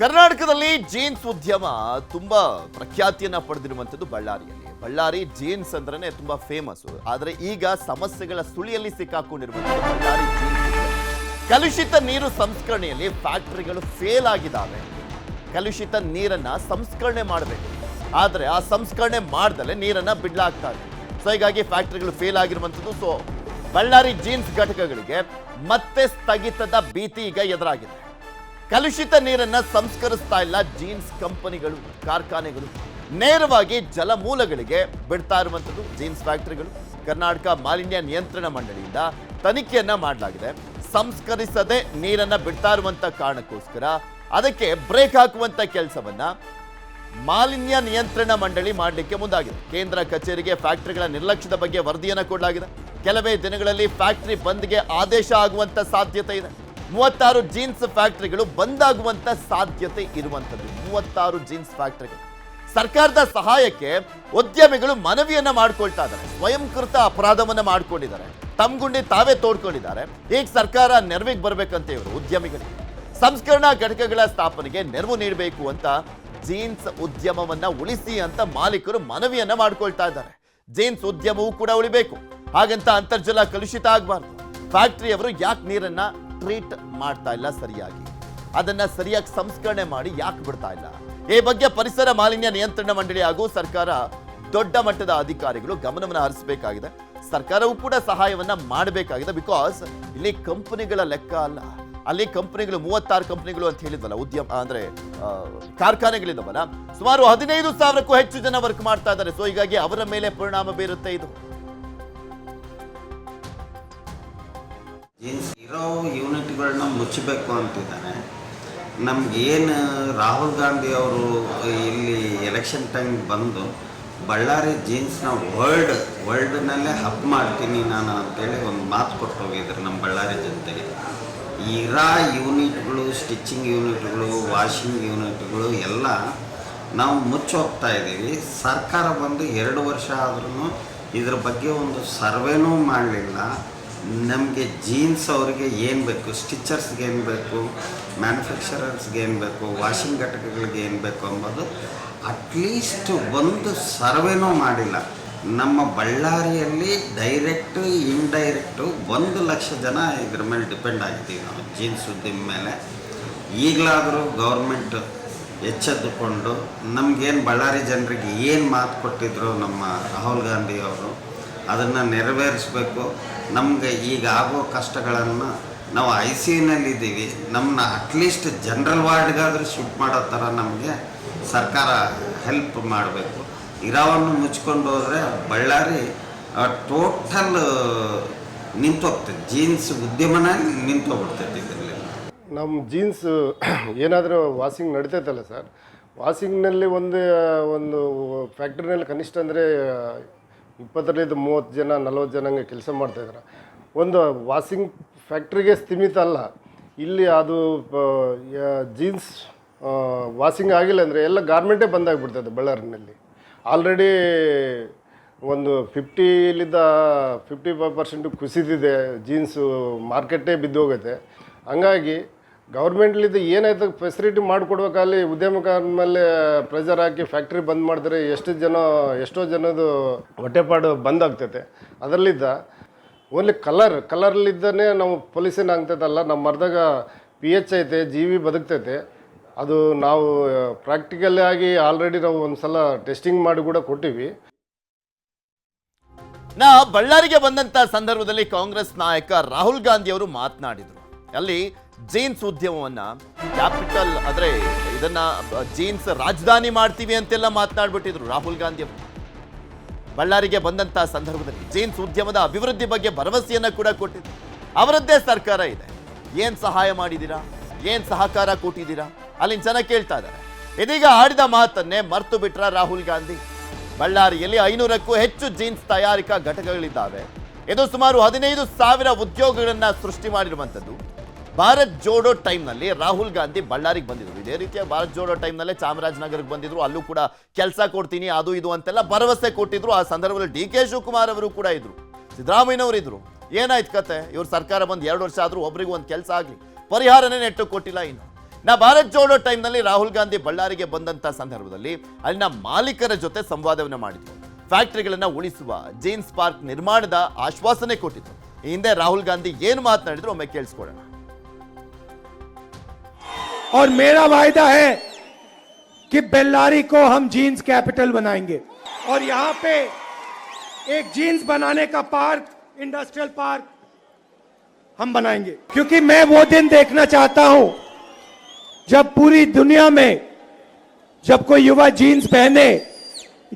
ಕರ್ನಾಟಕದಲ್ಲಿ ಜೀನ್ಸ್ ಉದ್ಯಮ ತುಂಬಾ ಪ್ರಖ್ಯಾತಿಯನ್ನ ಪಡೆದಿರುವಂತದ್ದು ಬಳ್ಳಾರಿ ಜೀನ್ಸ್ ಅಂದ್ರೇನೆ ತುಂಬಾ ಫೇಮಸ್. ಆದರೆ ಈಗ ಸಮಸ್ಯೆಗಳ ಸುಳಿಯಲ್ಲಿ ಸಿಕ್ಕಾಕೊಂಡಿರುವಂತದ್ದು ಬಳ್ಳಾರಿ ಜೀನ್ಸ್ ಉದ್ಯಮ. ಕಲುಷಿತ ನೀರು ಸಂಸ್ಕರಣೆಯಲ್ಲಿ ಫ್ಯಾಕ್ಟರಿಗಳು ಫೇಲ್ ಆಗಿದ್ದಾವೆ. ಕಲುಷಿತ ನೀರನ್ನ ಸಂಸ್ಕರಣೆ ಮಾಡಬೇಕು, ಆದರೆ ಆ ಸಂಸ್ಕರಣೆ ಮಾಡ್ದಲೆ ನೀರನ್ನ ಬಿಡ್ಲಾಗ್ತಾರೆ. ಸೊ ಹೀಗಾಗಿ ಫ್ಯಾಕ್ಟರಿಗಳು ಫೇಲ್ ಆಗಿರುವಂತದ್ದು. ಸೊ ಬಳ್ಳಾರಿ ಜೀನ್ಸ್ ಘಟಕಗಳಿಗೆ ಮತ್ತೆ ಸ್ಥಗಿತದ ಭೀತಿ ಈಗ ಎದುರಾಗಿದೆ. ಕಲುಷಿತ ನೀರನ್ನ ಸಂಸ್ಕರಿಸ್ತಾ ಇಲ್ಲ ಜೀನ್ಸ್ ಕಂಪನಿಗಳು, ಕಾರ್ಖಾನೆಗಳು, ನೇರವಾಗಿ ಜಲಮೂಲಗಳಿಗೆ ಬಿಡ್ತಾ ಇರುವಂಥದ್ದು ಜೀನ್ಸ್ ಫ್ಯಾಕ್ಟರಿಗಳು. ಕರ್ನಾಟಕ ಮಾಲಿನ್ಯ ನಿಯಂತ್ರಣ ಮಂಡಳಿಯಿಂದ ತನಿಖೆಯನ್ನ ಮಾಡಲಾಗಿದೆ. ಸಂಸ್ಕರಿಸದೆ ನೀರನ್ನ ಬಿಡ್ತಾ ಇರುವಂತ ಕಾರಣಕ್ಕೋಸ್ಕರ ಅದಕ್ಕೆ ಬ್ರೇಕ್ ಹಾಕುವಂತ ಕೆಲಸವನ್ನ ಮಾಲಿನ್ಯ ನಿಯಂತ್ರಣ ಮಂಡಳಿ ಮಾಡಲಿಕ್ಕೆ ಮುಂದಾಗಿದೆ. ಕೇಂದ್ರ ಕಚೇರಿಗೆ ಫ್ಯಾಕ್ಟರಿಗಳ ನಿರ್ಲಕ್ಷ್ಯದ ಬಗ್ಗೆ ವರದಿಯನ್ನು ಕೊಡಲಾಗಿದೆ. ಕೆಲವೇ ದಿನಗಳಲ್ಲಿ ಫ್ಯಾಕ್ಟರಿ ಬಂದ್ಗೆ ಆದೇಶ ಆಗುವಂತ ಸಾಧ್ಯತೆ ಇದೆ. 36 ಜೀನ್ಸ್ ಫ್ಯಾಕ್ಟರಿಗಳು ಬಂದಾಗುವಂತ ಸಾಧ್ಯತೆ ಇರುವಂತದ್ದು. 36 ಜೀನ್ಸ್ ಫ್ಯಾಕ್ಟರಿಗಳು. ಸರ್ಕಾರದ ಸಹಾಯಕ್ಕೆ ಉದ್ಯಮಿಗಳು ಮನವಿಯನ್ನ ಮಾಡ್ಕೊಳ್ತಾ ಇದ್ದಾರೆ. ಸ್ವಯಂಕೃತ ಅಪರಾಧವನ್ನ ಮಾಡ್ಕೊಂಡಿದ್ದಾರೆ. ತಮ್ಗುಂಡಿ ತಾವೇ ತೋಡ್ಕೊಂಡಿದ್ದಾರೆ. ಈಗ ಸರ್ಕಾರ ನೆರವಿಗೆ ಬರ್ಬೇಕಂತ ಇವರು ಉದ್ಯಮಿಗಳಿಗೆ ಸಂಸ್ಕರಣಾ ಘಟಕಗಳ ಸ್ಥಾಪನೆಗೆ ನೆರವು ನೀಡಬೇಕು ಅಂತ ಜೀನ್ಸ್ ಉದ್ಯಮವನ್ನ ಉಳಿಸಿ ಅಂತ ಮಾಲೀಕರು ಮನವಿಯನ್ನ ಮಾಡ್ಕೊಳ್ತಾ ಇದ್ದಾರೆ. ಜೀನ್ಸ್ ಉದ್ಯಮವೂ ಕೂಡ ಉಳಿಬೇಕು, ಹಾಗಂತ ಅಂತರ್ಜಲ ಕಲುಷಿತ ಆಗಬಾರ್ದು. ಫ್ಯಾಕ್ಟರಿಯವರು ಯಾಕೆ ನೀರನ್ನ ಟ್ರೀಟ್ ಮಾಡ್ತಾ ಇಲ್ಲ ಸರಿಯಾಗಿ, ಅದನ್ನ ಸರಿಯಾಗಿ ಸಂಸ್ಕರಣೆ ಮಾಡಿ ಯಾಕೆ ಬಿಡ್ತಾ ಇಲ್ಲ, ಈ ಬಗ್ಗೆ ಪರಿಸರ ಮಾಲಿನ್ಯ ನಿಯಂತ್ರಣ ಮಂಡಳಿ ಹಾಗೂ ಸರ್ಕಾರ ದೊಡ್ಡ ಮಟ್ಟದ ಅಧಿಕಾರಿಗಳು ಗಮನವನ್ನು ಹರಿಸಬೇಕಾಗಿದೆ. ಸರ್ಕಾರವೂ ಕೂಡ ಸಹಾಯವನ್ನ ಮಾಡಬೇಕಾಗಿದೆ. ಬಿಕಾಸ್ ಇಲ್ಲಿ ಕಂಪನಿಗಳ ಲೆಕ್ಕ ಅಲ್ಲ, ಅಲ್ಲಿ ಕಂಪನಿಗಳು 36 ಕಂಪನಿಗಳು ಅಂತ ಹೇಳಿದ್ವಲ್ಲ, ಉದ್ಯಮ ಅಂದ್ರೆ ಕಾರ್ಖಾನೆಗಳಿದಾವಲ್ಲ, ಸುಮಾರು 15,000ಕ್ಕೂ ಹೆಚ್ಚು ಜನ ವರ್ಕ್ ಮಾಡ್ತಾ ಇದ್ದಾರೆ. ಸೊ ಹೀಗಾಗಿ ಅವರ ಮೇಲೆ ಪರಿಣಾಮ ಬೀರುತ್ತೆ ಇದು. ಇರೋ ಯೂನಿಟ್ಗಳನ್ನ ಮುಚ್ಚಬೇಕು ಅಂತಿದ್ದಾನೆ. ನಮಗೇನು ರಾಹುಲ್ ಗಾಂಧಿ ಅವರು ಇಲ್ಲಿ ಎಲೆಕ್ಷನ್ ಟೈಮ್ ಬಂದು ಬಳ್ಳಾರಿ ಜೀನ್ಸ್ನ ವರ್ಲ್ಡ್ನಲ್ಲೇ ಹಬ್ ಮಾಡ್ತೀನಿ ನಾನು ಅಂತೇಳಿ ಒಂದು ಮಾತು ಕೊಟ್ಟು ಹೋಗಿದ್ರು ನಮ್ಮ ಬಳ್ಳಾರಿ ಜನತೆಗೆ. ಇರೋ ಯೂನಿಟ್ಗಳು, ಸ್ಟಿಚಿಂಗ್ ಯೂನಿಟ್ಗಳು, ವಾಷಿಂಗ್ ಯೂನಿಟ್ಗಳು ಎಲ್ಲ ನಾವು ಮುಚ್ಚೋಗ್ತಾ ಇದ್ದೀವಿ. ಸರ್ಕಾರ ಬಂದು 2 ವರ್ಷ ಆದ್ರೂ ಇದ್ರ ಬಗ್ಗೆ ಒಂದು ಸರ್ವೇನೂ ಮಾಡಲಿಲ್ಲ. ನಮಗೆ ಜೀನ್ಸ್ ಅವರಿಗೆ ಏನು ಬೇಕು, ಸ್ಟಿಚರ್ಸ್ಗೆ ಏನು ಬೇಕು, ಮ್ಯಾನುಫ್ಯಾಕ್ಚರರ್ಸ್ಗೆ ಏನು ಬೇಕು, ವಾಷಿಂಗ್ ಘಟಕಗಳಿಗೆ ಏನು ಬೇಕು ಅಂಬೋದು ಅಟ್ಲೀಸ್ಟ್ ಒಂದು ಸರ್ವೇನೂ ಮಾಡಿಲ್ಲ. ನಮ್ಮ ಬಳ್ಳಾರಿಯಲ್ಲಿ ಡೈರೆಕ್ಟು ಇಂಡೈರೆಕ್ಟು 1 ಲಕ್ಷ ಜನ ಇದ್ರ ಮೇಲೆ ಡಿಪೆಂಡ್ ಆಗಿದ್ದೀವಿ ನಾವು ಜೀನ್ಸ್ ಉದ್ಯಮ ಮೇಲೆ. ಈಗಲಾದರೂ ಗೌರ್ಮೆಂಟ್ ಎಚ್ಚೆತ್ತುಕೊಂಡು ನಮಗೇನು ಬಳ್ಳಾರಿ ಜನರಿಗೆ ಏನು ಮಾತು ಕೊಟ್ಟಿದ್ರು ನಮ್ಮ ರಾಹುಲ್ ಗಾಂಧಿ ಅವರು, ಅದನ್ನು ನೆರವೇರಿಸಬೇಕು. ನಮಗೆ ಈಗ ಆಗೋ ಕಷ್ಟಗಳನ್ನು ನಾವು ICUನಲ್ಲಿದ್ದೀವಿ, ನಮ್ಮನ್ನ ಅಟ್ಲೀಸ್ಟ್ ಜನರಲ್ ವಾರ್ಡ್ಗಾದರೂ ಶಿಫ್ಟ್ ಮಾಡೋ ಥರ ನಮಗೆ ಸರ್ಕಾರ ಹೆಲ್ಪ್ ಮಾಡಬೇಕು. ಇರಾವನ್ನು ಮುಚ್ಕೊಂಡು ಹೋದರೆ ಬಳ್ಳಾರಿ ಟೋಟಲ್ ನಿಂತೋಗ್ತದೆ, ಜೀನ್ಸ್ ಉದ್ಯಮನ ನಿಂತೋಗ್ಬಿಡ್ತೈತೆ. ಇದರಲ್ಲಿ ನಮ್ಮ ಜೀನ್ಸ್ ಏನಾದರೂ ವಾಷಿಂಗ್ ನಡೀತೈತಲ್ಲ ಸರ್, ವಾಷಿಂಗ್ನಲ್ಲಿ ಒಂದು ಫ್ಯಾಕ್ಟ್ರಿನಲ್ಲಿ ಕನಿಷ್ಠ ಅಂದರೆ 20-30 ಜನ 40 ಜನ ಹಂಗೆ ಕೆಲಸ ಮಾಡ್ತಾಯಿದ್ದಾರೆ. ಒಂದು ವಾಷಿಂಗ್ ಫ್ಯಾಕ್ಟ್ರಿಗೆ ಸ್ಥಿಮಿತ ಅಲ್ಲ ಇಲ್ಲಿ. ಅದು ಜೀನ್ಸ್ ವಾಷಿಂಗ್ ಆಗಿಲ್ಲ ಅಂದರೆ ಎಲ್ಲ ಗಾರ್ಮೆಂಟೇ ಬಂದಾಗಿಬಿಡ್ತದೆ ಬಳ್ಳಾರಿನಲ್ಲಿ. ಆಲ್ರೆಡಿ ಒಂದು 55% ಕುಸಿದಿದೆ ಜೀನ್ಸು, ಮಾರ್ಕೆಟೇ ಬಿದ್ದೋಗೈತೆ. ಹಂಗಾಗಿ ಗೌರ್ಮೆಂಟ್ಲಿದ್ದು ಏನಾಯ್ತು ಫೆಸಿಲಿಟಿ ಮಾಡಿಕೊಡ್ಬೇಕಲ್ಲಿ ಉದ್ಯಮಕಾರ ಮೇಲೆ ಪ್ರೆಷರ್ ಹಾಕಿ ಫ್ಯಾಕ್ಟ್ರಿ ಬಂದ್ ಮಾಡಿದ್ರೆ ಎಷ್ಟೋ ಜನದು ಹೊಟ್ಟೆಪಾಡು ಬಂದಾಗ್ತೈತೆ. ಅದರಲ್ಲಿದ್ದ ಓನ್ಲಿ ಕಲರ್ಲಿದ್ದನೇ ನಾವು ಪೊಲ್ಯೂಷನ್ ಆಗ್ತೈತಲ್ಲ. ನಮ್ಮ ಮರದಾಗ PH ಐತೆ, GV ಬದುಕ್ತೈತೆ. ಅದು ನಾವು ಪ್ರಾಕ್ಟಿಕಲ್ ಆಗಿ ಆಲ್ರೆಡಿ ನಾವು ಒಂದು ಸಲ ಟೆಸ್ಟಿಂಗ್ ಮಾಡಿ ಕೂಡ ಕೊಟ್ಟಿವಿ. ಬಳ್ಳಾರಿಗೆ ಬಂದಂತ ಸಂದರ್ಭದಲ್ಲಿ ಕಾಂಗ್ರೆಸ್ ನಾಯಕ ರಾಹುಲ್ ಗಾಂಧಿ ಅವರು ಮಾತನಾಡಿದ್ರು. ಅಲ್ಲಿ ಜೀನ್ಸ್ ಉದ್ಯಮವನ್ನ ಕ್ಯಾಪಿಟಲ್ ಅಂದ್ರೆ ಇದನ್ನ ಜೀನ್ಸ್ ರಾಜಧಾನಿ ಮಾಡ್ತೀವಿ ಅಂತೆಲ್ಲ ಮಾತನಾಡ್ಬಿಟ್ಟಿದ್ರು ರಾಹುಲ್ ಗಾಂಧಿ ಅವರು. ಬಳ್ಳಾರಿಗೆ ಬಂದಂತ ಸಂದರ್ಭದಲ್ಲಿ ಜೀನ್ಸ್ ಉದ್ಯಮದ ಅಭಿವೃದ್ಧಿ ಬಗ್ಗೆ ಭರವಸೆಯನ್ನ ಕೂಡ ಕೊಟ್ಟಿದ್ರು. ಅವರದ್ದೇ ಸರ್ಕಾರ ಇದೆ, ಏನ್ ಸಹಾಯ ಮಾಡಿದ್ದೀರಾ, ಏನ್ ಸಹಕಾರ ಕೊಟ್ಟಿದ್ದೀರಾ, ಅಲ್ಲಿನ ಜನ ಕೇಳ್ತಾ ಇದ್ದಾರೆ. ಇದೀಗ ಆಡಿದ ಮಾತನ್ನೇ ಮರ್ತು ಬಿಟ್ರ ರಾಹುಲ್ ಗಾಂಧಿ. ಬಳ್ಳಾರಿಯಲ್ಲಿ 500ಕ್ಕೂ ಹೆಚ್ಚು ಜೀನ್ಸ್ ತಯಾರಿಕಾ ಘಟಕಗಳಿದ್ದಾವೆ. ಇದು ಸುಮಾರು 15,000 ಉದ್ಯೋಗಗಳನ್ನ ಸೃಷ್ಟಿ ಮಾಡಿರುವಂಥದ್ದು. ಭಾರತ್ ಜೋಡೋ ಟೈಮ್ನಲ್ಲಿ ರಾಹುಲ್ ಗಾಂಧಿ ಬಳ್ಳಾರಿಗೆ ಬಂದಿದ್ರು. ಇದೇ ರೀತಿಯ ಭಾರತ್ ಜೋಡೋ ಟೈಮ್ನಲ್ಲೇ ಚಾಮರಾಜನಗರಕ್ಕೆ ಬಂದಿದ್ರು. ಅಲ್ಲೂ ಕೂಡ ಕೆಲಸ ಕೊಡ್ತೀನಿ ಅದು ಇದು ಅಂತೆಲ್ಲ ಭರವಸೆ ಕೊಟ್ಟಿದ್ರು. ಆ ಸಂದರ್ಭದಲ್ಲಿ DK ಶಿವಕುಮಾರ್ ಅವರು ಕೂಡ ಇದ್ರು, ಸಿದ್ದರಾಮಯ್ಯನವರು ಇದ್ರು. ಏನಾಯ್ತು ಕತೆ? ಇವ್ರ ಸರ್ಕಾರ ಬಂದು 2 ವರ್ಷ ಆದ್ರೂ ಒಬ್ರಿಗೂ ಒಂದು ಕೆಲಸ ಆಗಲಿ, ಪರಿಹಾರನೇ ನೆಟ್ಟು ಕೊಟ್ಟಿಲ್ಲ. ಇನ್ನು ಭಾರತ್ ಜೋಡೋ ಟೈಮ್ನಲ್ಲಿ ರಾಹುಲ್ ಗಾಂಧಿ ಬಳ್ಳಾರಿಗೆ ಬಂದಂತ ಸಂದರ್ಭದಲ್ಲಿ ಅಲ್ಲಿನ ಮಾಲೀಕರ ಜೊತೆ ಸಂವಾದವನ್ನ ಮಾಡಿದ್ರು. ಫ್ಯಾಕ್ಟರಿಗಳನ್ನ ಉಳಿಸುವ, ಜೀನ್ಸ್ ಪಾರ್ಕ್ ನಿರ್ಮಾಣದ ಆಶ್ವಾಸನೆ ಕೊಟ್ಟಿದ್ರು. ಈ ಹಿಂದೆ ರಾಹುಲ್ ಗಾಂಧಿ ಏನು ಮಾತನಾಡಿದ್ರು ಒಮ್ಮೆ ಕೇಳಿಸ್ಕೊಳ್ಳೋಣ. और मेरा वायदा है कि बेल्लारी को हम जीन्स कैपिटल बनाएंगे और यहां पे एक जीन्स बनाने का पार्क, इंडस्ट्रियल पार्क हम बनाएंगे, क्योंकि मैं वो दिन देखना चाहता हूं जब पूरी दुनिया में जब कोई युवा जीन्स पहने,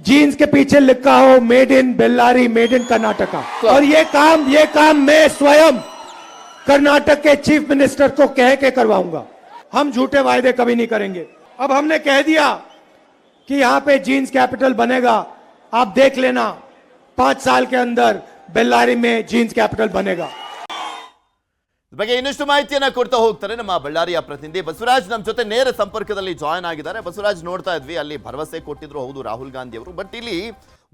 जीन्स के पीछे लिखा हो made in Bellary, made in Karnataka. और ये काम मैं स्वयं कर्नाटक के चीफ मिनिस्टर को कह के करवाऊंगा। हम झूठे वायदे कभी नहीं करेंगे। अब हमने कह दिया कि यहां पे जीन्स कैपिटल बनेगा, आप देख लेना 5 साल के अंदर बेल्लारी में जीन्स कैपिटल बनेगा। ಬಗ್ಗೆ ಇನ್ನಷ್ಟು ಮಾಹಿತಿಯನ್ನ ಕೊಡ್ತಾ ಹೋಗ್ತಾರೆ ನಮ್ಮ ಬಳ್ಳಾರಿಯ ಪ್ರತಿನಿಧಿ ಬಸವರಾಜ್ ನಮ್ಮ ಜೊತೆ ನೇರ ಸಂಪರ್ಕದಲ್ಲಿ ಜಾಯ್ನ್ ಆಗಿದ್ದಾರೆ. ಬಸವರಾಜ್, ನೋಡ್ತಾ ಇದ್ವಿ ಅಲ್ಲಿ ಭರವಸೆ ಕೊಟ್ಟಿದ್ರು, ಹೌದು ರಾಹುಲ್ ಗಾಂಧಿ ಅವರು, ಬಟ್ ಇಲ್ಲಿ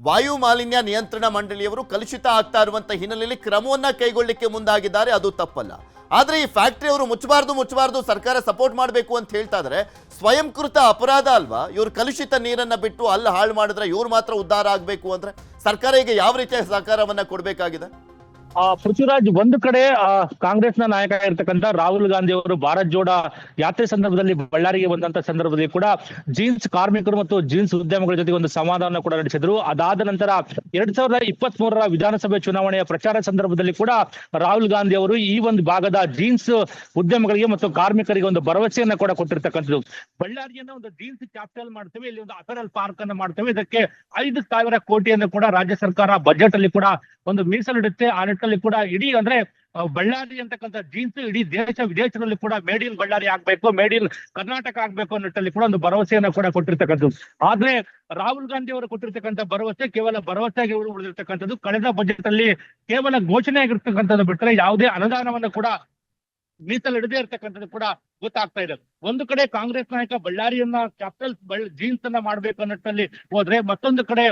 ವಾಯು ಮಾಲಿನ್ಯ ನಿಯಂತ್ರಣ ಮಂಡಳಿಯವರು ಕಲುಷಿತ ಆಗ್ತಾ ಇರುವಂತ ಹಿನ್ನೆಲೆಯಲ್ಲಿ ಕ್ರಮವನ್ನ ಕೈಗೊಳ್ಳಲಿಕ್ಕೆ ಮುಂದಾಗಿದ್ದಾರೆ, ಅದು ತಪ್ಪಲ್ಲ. ಆದ್ರೆ ಈ ಫ್ಯಾಕ್ಟರಿ ಅವರು ಮುಚ್ಚಬಾರ್ದು, ಸರ್ಕಾರ ಸಪೋರ್ಟ್ ಮಾಡಬೇಕು ಅಂತ ಹೇಳ್ತಾ ಇದ್ದಾರೆ. ಸ್ವಯಂಕೃತ ಅಪರಾಧ ಅಲ್ವಾ? ಇವ್ರು ಕಲುಷಿತ ನೀರನ್ನ ಬಿಟ್ಟು ಅಲ್ಲಿ ಹಾಳು ಮಾಡಿದ್ರೆ ಇವ್ರು ಮಾತ್ರ ಉದ್ಧಾರ ಆಗಬೇಕು ಅಂದ್ರೆ ಸರ್ಕಾರ ಈಗ ಯಾವ ರೀತಿಯ ಸಹಕಾರವನ್ನ ಕೊಡಬೇಕಾಗಿದೆ? ಪೃಥ್ವಿರಾಜ್, ಒಂದು ಕಡೆ ಕಾಂಗ್ರೆಸ್ನ ನಾಯಕ ಇರ್ತಕ್ಕಂಥ ರಾಹುಲ್ ಗಾಂಧಿ ಅವರು ಭಾರತ್ ಜೋಡ ಯಾತ್ರೆ ಸಂದರ್ಭದಲ್ಲಿ ಬಳ್ಳಾರಿಗೆ ಬಂದಂತ ಸಂದರ್ಭದಲ್ಲಿ ಕೂಡ ಜೀನ್ಸ್ ಕಾರ್ಮಿಕರು ಮತ್ತು ಜೀನ್ಸ್ ಉದ್ಯಮಗಳ ಜೊತೆಗೆ ಒಂದು ಸಂವಾದವನ್ನು ಕೂಡ ನಡೆಸಿದ್ರು. ಅದಾದ ನಂತರ 2023ರ ವಿಧಾನಸಭೆ ಚುನಾವಣೆಯ ಪ್ರಚಾರ ಸಂದರ್ಭದಲ್ಲಿ ಕೂಡ ರಾಹುಲ್ ಗಾಂಧಿ ಅವರು ಈ ಒಂದು ಭಾಗದ ಜೀನ್ಸ್ ಉದ್ಯಮಗಳಿಗೆ ಮತ್ತು ಕಾರ್ಮಿಕರಿಗೆ ಒಂದು ಭರವಸೆಯನ್ನ ಕೂಡ ಕೊಟ್ಟಿರ್ತಕ್ಕಂಥದ್ದು. ಬಳ್ಳಾರಿಯನ್ನ ಒಂದು ಜೀನ್ಸ್ ಕ್ಯಾಪಿಟಲ್ ಮಾಡ್ತೇವೆ, ಇಲ್ಲಿ ಒಂದು ಅಪರಲ್ ಪಾರ್ಕ್ ಅನ್ನು ಮಾಡ್ತೇವೆ, ಇದಕ್ಕೆ 5,000 ಕೋಟಿಯನ್ನು ಕೂಡ ರಾಜ್ಯ ಸರ್ಕಾರ ಬಜೆಟ್ ಅಲ್ಲಿ ಕೂಡ ಒಂದು ಮೀಸಲಿಡುತ್ತೆ. ಆ ನಿಟ್ಟಿನಲ್ಲಿ ಕೂಡ ಇಡೀ ಅಂದ್ರೆ ಬಳ್ಳಾರಿ ಅಂತಕ್ಕಂಥ ಜೀನ್ಸ್ ಇಡೀ ದೇಶ ವಿದೇಶಗಳಲ್ಲಿ ಕೂಡ ಮೇಡ್ ಇನ್ ಬಳ್ಳಾರಿ ಆಗ್ಬೇಕು, ಮೇಡ್ ಇನ್ ಕರ್ನಾಟಕ ಆಗ್ಬೇಕು ಅನ್ನೋ ನಿಟ್ಟಿನಲ್ಲಿ ಕೂಡ ಒಂದು ಭರವಸೆಯನ್ನ ಕೂಡ ಕೊಟ್ಟಿರ್ತಕ್ಕಂಥದ್ದು. ಆದ್ರೆ ರಾಹುಲ್ ಗಾಂಧಿ ಅವರು ಕೊಟ್ಟಿರ್ತಕ್ಕಂಥ ಭರವಸೆ ಕೇವಲ ಭರವಸೆಯಾಗಿ ಉಳಿದಿರ್ತಕ್ಕಂಥದ್ದು. ಕಳೆದ ಬಜೆಟ್ ಅಲ್ಲಿ ಕೇವಲ ಘೋಷಣೆ ಆಗಿರ್ತಕ್ಕಂಥದ್ದು ಬಿಟ್ಟರೆ ಯಾವುದೇ ಅನುದಾನವನ್ನು ಕೂಡ ಮೀಸಲಿಡದೇ ಇರ್ತಕ್ಕಂಥದ್ದು ಕೂಡ ಗೊತ್ತಾಗ್ತಾ ಇದೆ. ಒಂದು ಕಡೆ ಕಾಂಗ್ರೆಸ್ ನಾಯಕ ಬಳ್ಳಾರಿಯನ್ನ ಕ್ಯಾಪಿಟಲ್ ಜೀನ್ಸ್ ಅನ್ನ ಮಾಡ್ಬೇಕು ಅನ್ನೋ ನಿಟ್ಟಿನಲ್ಲಿ ಹೋದ್ರೆ, ಮತ್ತೊಂದು ಕಡೆ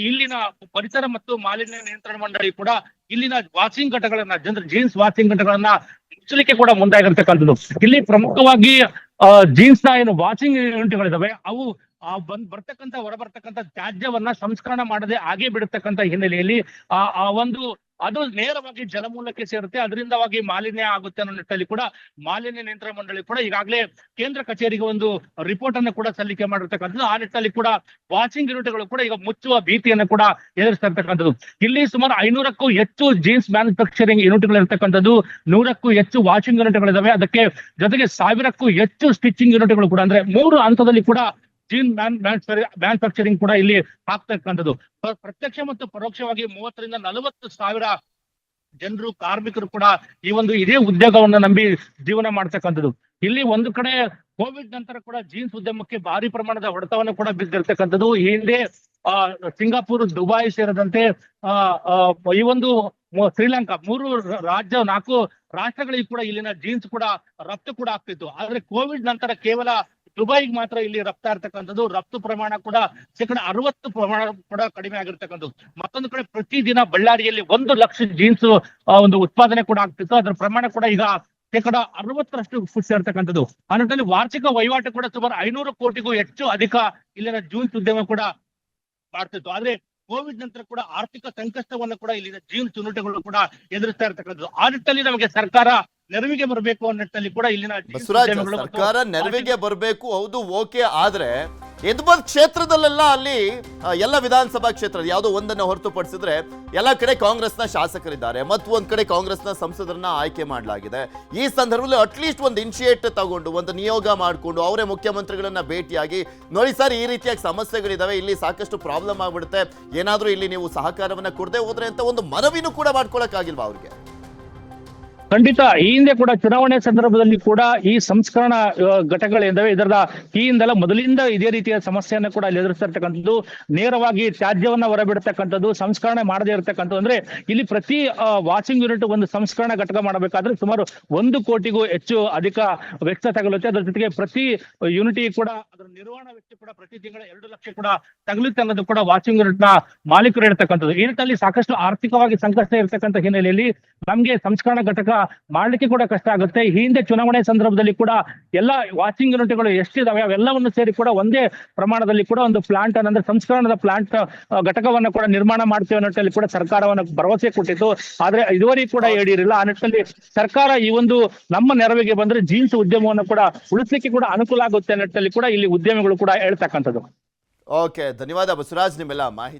ಇಲ್ಲಿನ ಪರಿಸರ ಮತ್ತು ಮಾಲಿನ್ಯ ನಿಯಂತ್ರಣ ಮಂಡಳಿ ಕೂಡ ಇಲ್ಲಿನ ವಾಷಿಂಗ್ ಘಟಗಳನ್ನ, ಜೀನ್ಸ್ ವಾಷಿಂಗ್ ಘಟಗಳನ್ನ ಮುಚ್ಚಲಿಕ್ಕೆ ಕೂಡ ಮುಂದಾಗಿರ್ತಕ್ಕಂಥದ್ದು. ಇಲ್ಲಿ ಪ್ರಮುಖವಾಗಿ ಜೀನ್ಸ್ ನ ಏನು ವಾಷಿಂಗ್ ಯೂನಿಟ್ಗಳಿದಾವೆ ಅವು ಬರ್ತಕ್ಕಂಥ ಹೊರಬರ್ತಕ್ಕಂಥ ತ್ಯಾಜ್ಯವನ್ನ ಸಂಸ್ಕರಣ ಮಾಡದೆ ಹಾಗೆ ಬಿಡತಕ್ಕಂಥ ಹಿನ್ನೆಲೆಯಲ್ಲಿ ಆ ಒಂದು ಅದು ನೇರವಾಗಿ ಜಲಮೂಲಕ್ಕೆ ಸೇರುತ್ತೆ, ಅದರಿಂದವಾಗಿ ಮಾಲಿನ್ಯ ಆಗುತ್ತೆ ಅನ್ನೋ ನಿಟ್ಟಿನಲ್ಲಿ ಕೂಡ ಮಾಲಿನ್ಯ ನಿಯಂತ್ರಣ ಮಂಡಳಿ ಕೂಡ ಈಗಾಗಲೇ ಕೇಂದ್ರ ಕಚೇರಿಗೆ ಒಂದು ರಿಪೋರ್ಟ್ ಅನ್ನು ಕೂಡ ಸಲ್ಲಿಕೆ ಮಾಡಿರ್ತಕ್ಕಂಥದ್ದು. ಆ ನಿಟ್ಟಿನಲ್ಲಿ ಕೂಡ ವಾಷಿಂಗ್ ಯೂನಿಟ್ಗಳು ಕೂಡ ಈಗ ಮುಚ್ಚುವ ಭೀತಿಯನ್ನು ಕೂಡ ಎದುರಿಸ್ತಾ ಇರ್ತಕ್ಕಂಥದ್ದು. ಇಲ್ಲಿ ಸುಮಾರು 500ಕ್ಕೂ ಹೆಚ್ಚು ಜೀನ್ಸ್ ಮ್ಯಾನುಫ್ಯಾಕ್ಚರಿಂಗ್ ಯೂನಿಟ್ಗಳು ಇರ್ತಕ್ಕಂಥದ್ದು, 100ಕ್ಕೂ ಹೆಚ್ಚು ವಾಷಿಂಗ್ ಯೂನಿಟ್ಗಳಿದಾವೆ, ಅದಕ್ಕೆ ಜೊತೆಗೆ 1000ಕ್ಕೂ ಹೆಚ್ಚು ಸ್ಟಿಚಿಂಗ್ ಯೂನಿಟ್ಗಳು ಕೂಡ, ಅಂದ್ರೆ 3 ಹಂತದಲ್ಲಿ ಕೂಡ ಜೀನ್ ಮ್ಯಾನುಫ್ಯಾಕ್ಚರಿಂಗ್ ಕೂಡ ಇಲ್ಲಿ ಆಗ್ತಕ್ಕಂಥದ್ದು. ಪ್ರತ್ಯಕ್ಷ ಮತ್ತು ಪರೋಕ್ಷವಾಗಿ 30,000 ರಿಂದ 40,000 ಜನರು, ಕಾರ್ಮಿಕರು ಕೂಡ ಈ ಒಂದು ಇದೇ ಉದ್ಯೋಗವನ್ನ ನಂಬಿ ಜೀವನ ಮಾಡ್ತಕ್ಕಂಥದ್ದು. ಇಲ್ಲಿ ಒಂದು ಕಡೆ ಕೋವಿಡ್ ನಂತರ ಕೂಡ ಜೀನ್ಸ್ ಉದ್ಯಮಕ್ಕೆ ಭಾರಿ ಪ್ರಮಾಣದ ಹೊಡೆತವನ್ನು ಕೂಡ ಬಿದ್ದಿರ್ತಕ್ಕಂಥದ್ದು. ಈ ಹಿಂದೆ ಸಿಂಗಾಪುರ್, ದುಬೈ ಸೇರಿದಂತೆ ಈ ಒಂದು ಶ್ರೀಲಂಕಾ 4 ರಾಷ್ಟ್ರಗಳಿಗೆ ಕೂಡ ಇಲ್ಲಿನ ಜೀನ್ಸ್ ಕೂಡ ರಫ್ತು ಕೂಡ ಆಗ್ತಿತ್ತು. ಆದ್ರೆ ಕೋವಿಡ್ ನಂತರ ಕೇವಲ ದುಬೈಗೆ ಮಾತ್ರ ಇಲ್ಲಿ ರಫ್ತಾ ಇರ್ತಕ್ಕಂಥದ್ದು. ರಫ್ತು ಪ್ರಮಾಣ ಕೂಡ 60% ಪ್ರಮಾಣ ಕೂಡ ಕಡಿಮೆ ಆಗಿರ್ತಕ್ಕಂಥದ್ದು. ಮತ್ತೊಂದು ಕಡೆ ಪ್ರತಿದಿನ ಬಳ್ಳಾರಿಯಲ್ಲಿ 1 ಲಕ್ಷ ಜೀನ್ಸ್ ಒಂದು ಉತ್ಪಾದನೆ ಕೂಡ ಆಗ್ತಿತ್ತು, ಅದರ ಪ್ರಮಾಣ ಕೂಡ ಈಗ 60% ಸೇರ್ತಕ್ಕಂಥದ್ದು. ಆ ನಿಟ್ಟಿನಲ್ಲಿ ವಾರ್ಷಿಕ ವಹಿವಾಟು ಕೂಡ ಸುಮಾರು 500 ಕೋಟಿಗೂ ಹೆಚ್ಚು ಅಧಿಕ ಇಲ್ಲಿನ ಜೀನ್ಸ್ ಉದ್ಯಮ ಕೂಡ ಮಾಡ್ತಿತ್ತು. ಆದ್ರೆ ಕೋವಿಡ್ ನಂತರ ಕೂಡ ಆರ್ಥಿಕ ಸಂಕಷ್ಟವನ್ನು ಕೂಡ ಇಲ್ಲಿನ ಜೀನ್ಸ್ ಯೂನಿಟ್ಗಳು ಕೂಡ ಎದುರಿಸ್ತಾ ಇರ್ತಕ್ಕಂಥದ್ದು. ಆ ನಿಟ್ಟಿನಲ್ಲಿ ನಮಗೆ ಸರ್ಕಾರ ನೆರವಿಗೆ ಬರಬೇಕು ಅನ್ನೋ ನಿಟ್ಟಿನಲ್ಲಿ ಕೂಡ ಇಲ್ಲಿನ ಬಸವರಾಜ್, ಸರ್ಕಾರ ನೆರವಿಗೆ ಬರಬೇಕು, ಹೌದು, ಓಕೆ. ಆದ್ರೆ ಯದ್ಬಲ್ ಕ್ಷೇತ್ರದಲ್ಲೆಲ್ಲ ಅಲ್ಲಿ ಎಲ್ಲ ವಿಧಾನಸಭಾ ಕ್ಷೇತ್ರ ಯಾವುದೋ ಒಂದನ್ನು ಹೊರತುಪಡಿಸಿದ್ರೆ ಎಲ್ಲ ಕಡೆ ಕಾಂಗ್ರೆಸ್ನ ಶಾಸಕರಿದ್ದಾರೆ ಮತ್ತು ಒಂದ್ ಕಡೆ ಕಾಂಗ್ರೆಸ್ನ ಸಂಸದರನ್ನ ಆಯ್ಕೆ ಮಾಡಲಾಗಿದೆ. ಈ ಸಂದರ್ಭದಲ್ಲಿ ಅಟ್ಲೀಸ್ಟ್ ಒಂದು ಇನಿಷಿಯೇಟ್ ತಗೊಂಡು ಒಂದು ನಿಯೋಗ ಮಾಡಿಕೊಂಡು ಅವರೇ ಮುಖ್ಯಮಂತ್ರಿಗಳನ್ನ ಭೇಟಿಯಾಗಿ, ನೋಡಿ ಸರ್ ಈ ರೀತಿಯಾಗಿ ಸಮಸ್ಯೆಗಳಿದಾವೆ, ಇಲ್ಲಿ ಸಾಕಷ್ಟು ಪ್ರಾಬ್ಲಮ್ ಆಗ್ಬಿಡುತ್ತೆ, ಏನಾದ್ರೂ ಇಲ್ಲಿ ನೀವು ಸಹಕಾರವನ್ನ ಕೊಡದೆ ಹೋದ್ರೆ ಅಂತ ಒಂದು ಮನವಿನೂ ಕೂಡ ಮಾಡ್ಕೊಳಕ್ಕಾಗಿಲ್ವಾ ಅವ್ರಿಗೆ? ಖಂಡಿತ. ಈ ಹಿಂದೆ ಕೂಡ ಚುನಾವಣೆ ಸಂದರ್ಭದಲ್ಲಿ ಕೂಡ ಈ ಸಂಸ್ಕರಣಾ ಘಟಕಗಳಿದ್ದಾವೆ, ಇದರ ಈ ಹಿಂದೆಲ್ಲ ಮೊದಲಿಂದ ಇದೇ ರೀತಿಯ ಸಮಸ್ಯೆಯನ್ನು ಕೂಡ ಅಲ್ಲಿ ಎದುರಿಸ್ತಾ ಇರ್ತಕ್ಕಂಥದ್ದು. ನೇರವಾಗಿ ತ್ಯಾಜ್ಯವನ್ನ ಹೊರಬಿಡ್ತಕ್ಕಂಥದ್ದು, ಸಂಸ್ಕರಣೆ ಮಾಡದೇ ಇರತಕ್ಕಂಥದ್ದು. ಅಂದ್ರೆ ಇಲ್ಲಿ ಪ್ರತಿ ವಾಷಿಂಗ್ ಯೂನಿಟ್ ಒಂದು ಸಂಸ್ಕರಣಾ ಘಟಕ ಮಾಡಬೇಕಾದ್ರೆ ಸುಮಾರು 1 ಕೋಟಿಗೂ ಹೆಚ್ಚು ಅಧಿಕ ವೆಚ್ಚ ತಗಲುತ್ತೆ. ಅದರ ಜೊತೆಗೆ ಪ್ರತಿ ಯೂನಿಟ್ ಕೂಡ ಅದರ ನಿರ್ವಹಣಾ ವೆಚ್ಚ ಕೂಡ ಪ್ರತಿ ತಿಂಗಳ 2 ಲಕ್ಷ ಕೂಡ ತಗಲುತ್ತೆ ಅನ್ನೋದು ಕೂಡ ವಾಷಿಂಗ್ ಯೂನಿಟ್ ನ ಮಾಲೀಕರು ಇರ್ತಕ್ಕಂಥದ್ದು. ಈ ನಿಟ್ಟಿನಲ್ಲಿ ಸಾಕಷ್ಟು ಆರ್ಥಿಕವಾಗಿ ಸಂಕಷ್ಟ ಇರತಕ್ಕಂಥ ಹಿನ್ನೆಲೆಯಲ್ಲಿ ನಮ್ಗೆ ಸಂಸ್ಕರಣಾ ಘಟಕ ಮಾಡ್ಲಿಕ್ಕೆ ಕೂಡ ಕಷ್ಟ ಆಗುತ್ತೆ. ಈ ಹಿಂದೆ ಚುನಾವಣೆ ಸಂದರ್ಭದಲ್ಲಿ ಕೂಡ ಎಲ್ಲ ವಾಷಿಂಗ್ ಯೂನಿಟ್ಗಳು ಎಷ್ಟಿದಾವೆ ಅವೆಲ್ಲವನ್ನು ಸೇರಿ ಕೂಡ ಒಂದೇ ಪ್ರಮಾಣದಲ್ಲಿ ಕೂಡ ಒಂದು ಪ್ಲಾಂಟ್ ಅಂದ್ರೆ ಸಂಸ್ಕರಣದ ಪ್ಲಾಂಟ್ ಘಟಕವನ್ನ ಕೂಡ ನಿರ್ಮಾಣ ಮಾಡ್ತೇವೆ ಅನ್ನೋ ನಿಟ್ಟಿನಲ್ಲಿ ಕೂಡ ಸರ್ಕಾರವನ್ನ ಭರವಸೆ ಕೊಟ್ಟಿತ್ತು. ಆದ್ರೆ ಇದುವರೆಗೂ ಕೂಡ ಈಡೇರಿಲ್ಲ. ಆ ನಿಟ್ಟಿನಲ್ಲಿ ಸರ್ಕಾರ ಈ ಒಂದು ನಮ್ಮ ನೆರವಿಗೆ ಬಂದ್ರೆ ಜೀನ್ಸ್ ಉದ್ಯಮವನ್ನು ಕೂಡ ಉಳಿಸ್ಲಿಕ್ಕೆ ಕೂಡ ಅನುಕೂಲ ಆಗುತ್ತೆ ಅನ್ನೋ ನಿಟ್ಟಿನಲ್ಲಿ ಕೂಡ ಇಲ್ಲಿ ಉದ್ಯಮಿಗಳು ಕೂಡ ಹೇಳ್ತಕ್ಕಂಥದ್ದು. ಓಕೆ, ಧನ್ಯವಾದ ಬಸವರಾಜ್ ನಿಮ್ಮೆಲ್ಲ ಮಾಹಿತಿ